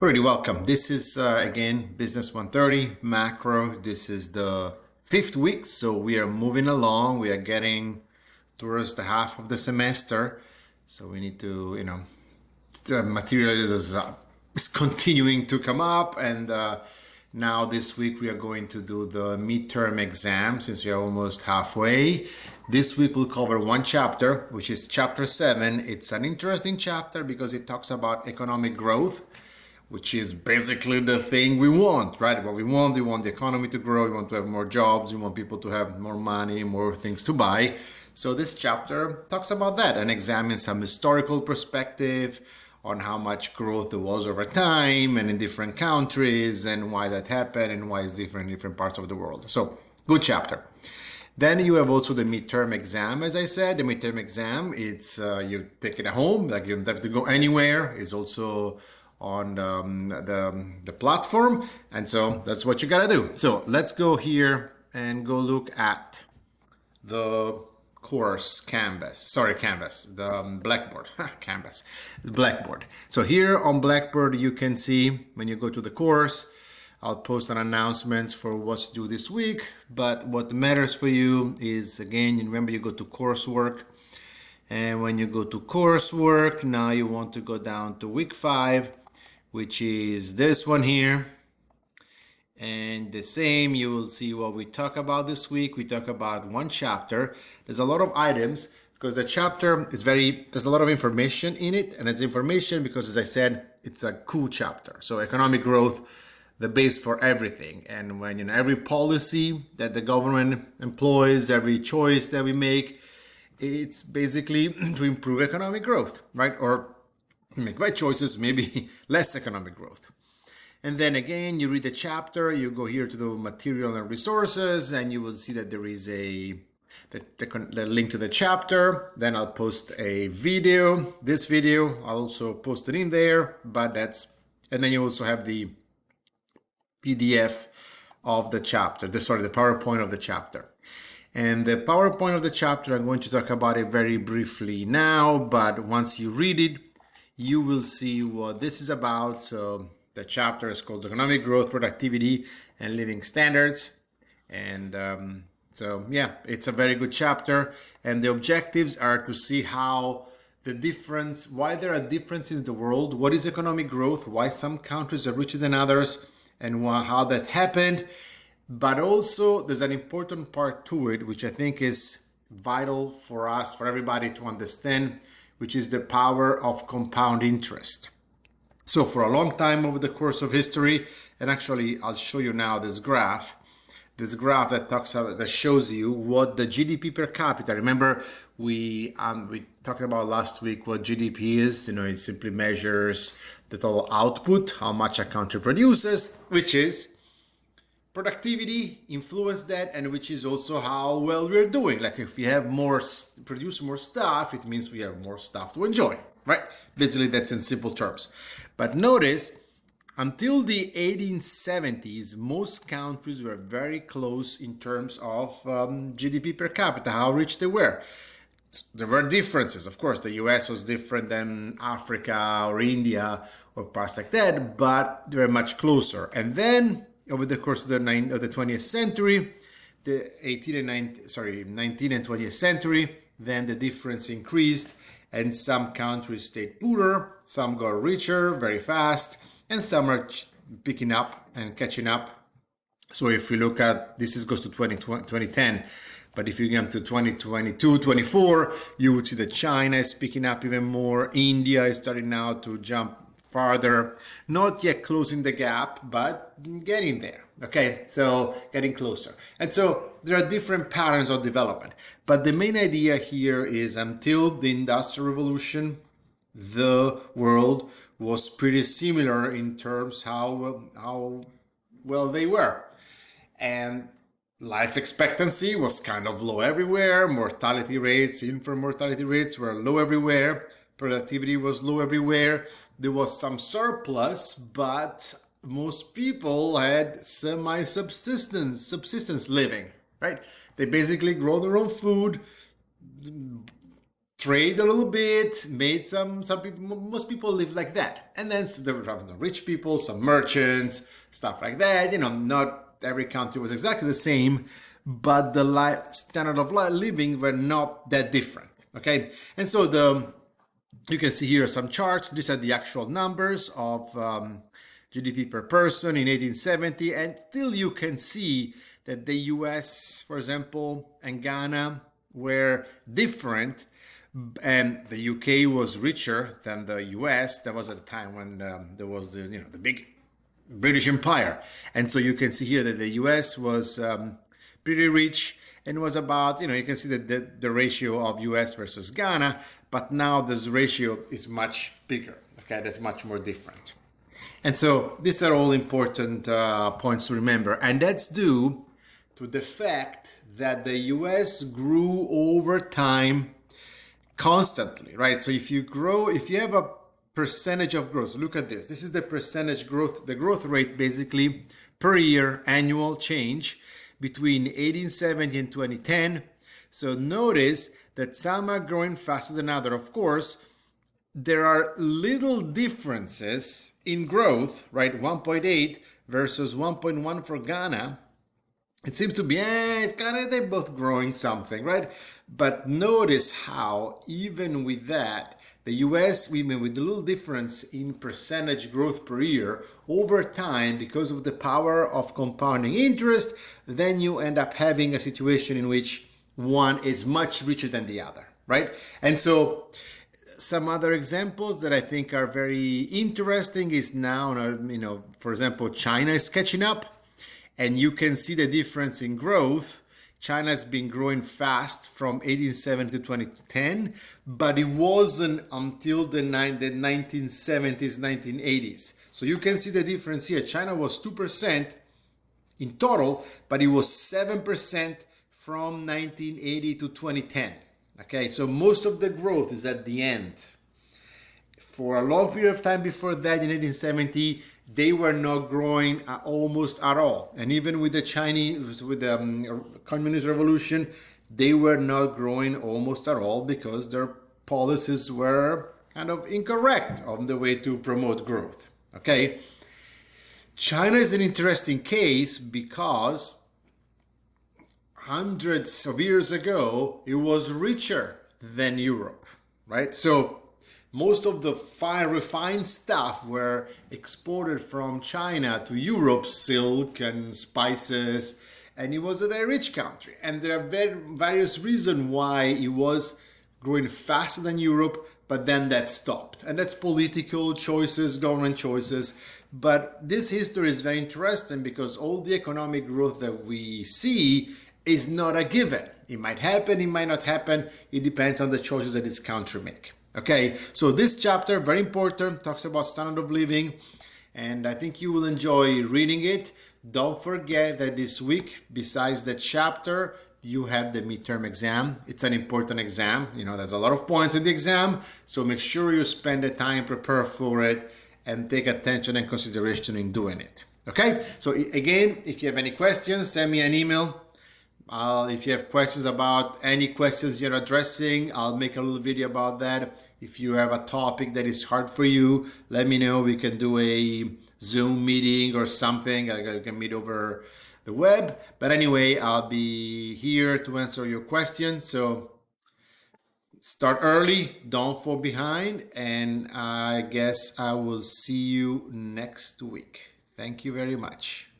Already welcome. This is again Business 130 macro. This is the fifth week, so we are moving along. We are getting towards the half of the semester, so we need to, the material is continuing to come up, and now this week we are going to do the midterm exam since we are almost halfway. This week we'll cover one chapter, which is chapter 7. It's an interesting chapter because it talks about economic growth, which is basically the thing we want, right? What we want the economy to grow, we want to have more jobs, we want people to have more money, more things to buy. So this chapter talks about that and examines some historical perspective on how much growth there was over time and in different countries and why that happened and why it's different in different parts of the world. So good chapter. Then you have also the midterm exam. As I said, the midterm exam, it's you take it at home, like you don't have to go anywhere. It's also on the platform, and so that's what you gotta do. So let's go here and go look at the course Canvas, the Blackboard, Canvas, the Blackboard. So here on Blackboard, you can see when you go to the course, I'll post an announcements for what's due this week, but what matters for you is, again, you remember you go to coursework, and when you go to coursework, now you want to go down to week 5, which is this one here. And the same, you will see what we talk about this week. We talk about one chapter. There's a lot of items because the chapter is there's a lot of information in it. And it's information because, as I said, it's a cool chapter. So economic growth, the base for everything. And when every policy that the government employs, every choice that we make, it's basically to improve economic growth, right? Or make right choices, maybe less economic growth. And then again, you read the chapter, you go here to the material and resources, and you will see that there is the link to the chapter. Then I'll post a video, this video, I'll also post it in there, and then you also have the PDF of the chapter, the PowerPoint of the chapter. And the PowerPoint of the chapter, I'm going to talk about it very briefly now, but once you read it, you will see what this is about. So the chapter is called Economic Growth, Productivity, and Living Standards. And so, yeah, it's a very good chapter. And the objectives are to see how why there are differences in the world, what is economic growth, why some countries are richer than others, and how that happened. But also, there's an important part to it, which I think is vital for us, for everybody to understand, which is the power of compound interest. So for a long time over the course of history, and actually I'll show you now this graph that shows you what the GDP per capita. Remember, we talked about last week what GDP is. It simply measures the total output, how much a country produces, which is productivity influence that, and which is also how well we're doing. Like if we have produce more stuff, it means we have more stuff to enjoy, right? Basically, that's in simple terms. But notice, until the 1870s, most countries were very close in terms of GDP per capita, how rich they were. There were differences. Of course, the US was different than Africa or India or parts like that, but they were much closer. And then over the course of the 20th century, the 19th and 20th century, then the difference increased and some countries stayed poorer, some got richer very fast, and some are picking up and catching up. So if we look at, goes to 2010, but if you get to 2022, 24, you would see that China is picking up even more. India is starting now to jump farther, not yet closing the gap, but getting there. Okay, so getting closer. And so there are different patterns of development. But the main idea here is until the Industrial Revolution, the world was pretty similar in terms how well they were. And life expectancy was kind of low everywhere. Mortality rates, infant mortality rates were low everywhere. Productivity was low everywhere. There was some surplus, but most people had subsistence living, right? They basically grow their own food, trade a little bit, made some people, most people live like that. And then there were some rich people, some merchants, stuff like that. Not every country was exactly the same, but the standard of living were not that different. Okay, and so you can see here some charts. These are the actual numbers of GDP per person in 1870, and still you can see that the US, for example, and Ghana were different, and the UK was richer than the US. That was at a time when there was the big British Empire, and so you can see here that the US was pretty rich, and was about, you can see that the ratio of US versus Ghana, but now this ratio is much bigger. Okay, that's much more different. And so these are all important points to remember, and that's due to the fact that the US grew over time constantly, right? So if you have a percentage of growth, look at this. This is the percentage growth, the growth rate basically per year, annual change between 1870 and 2010. So notice that some are growing faster than others. Of course, there are little differences in growth, right? 1.8 versus 1.1 for Ghana. It seems to be, it's kind of, they're both growing something, right? But notice how, even with that, the US, with the little difference in percentage growth per year, over time, because of the power of compounding interest, then you end up having a situation in which one is much richer than the other, right? And so some other examples that I think are very interesting is now, for example, China is catching up. And you can see the difference in growth. China has been growing fast from 1870 to 2010, but it wasn't until the 1970s, 1980s. So you can see the difference here. China was 2% in total, but it was 7% from 1980 to 2010. Okay, so most of the growth is at the end. For a long period of time before that, in 1870, they were not growing almost at all. And even with the Chinese, with the Communist Revolution, they were not growing almost at all because their policies were kind of incorrect on the way to promote growth. Okay? China is an interesting case because hundreds of years ago, it was richer than Europe, right? So most of the fine refined stuff were exported from China to Europe, silk and spices, and it was a very rich country. And there are various reasons why it was growing faster than Europe, but then that stopped. And that's political choices, government choices. But this history is very interesting because all the economic growth that we see is not a given. It might happen, it might not happen. It depends on the choices that this country make. Okay, so this chapter, very important, talks about standard of living, and I think you will enjoy reading it. Don't forget that this week, besides the chapter, you have the midterm exam. It's an important exam. There's a lot of points in the exam, so make sure you spend the time, prepare for it, and take attention and consideration in doing it. Okay, so again, if you have any questions, send me an email. If you have questions about any questions you're addressing, I'll make a little video about that. If you have a topic that is hard for you, let me know. We can do a Zoom meeting or something. I can meet over the web. But anyway, I'll be here to answer your questions. So start early, don't fall behind, and I guess I will see you next week. Thank you very much.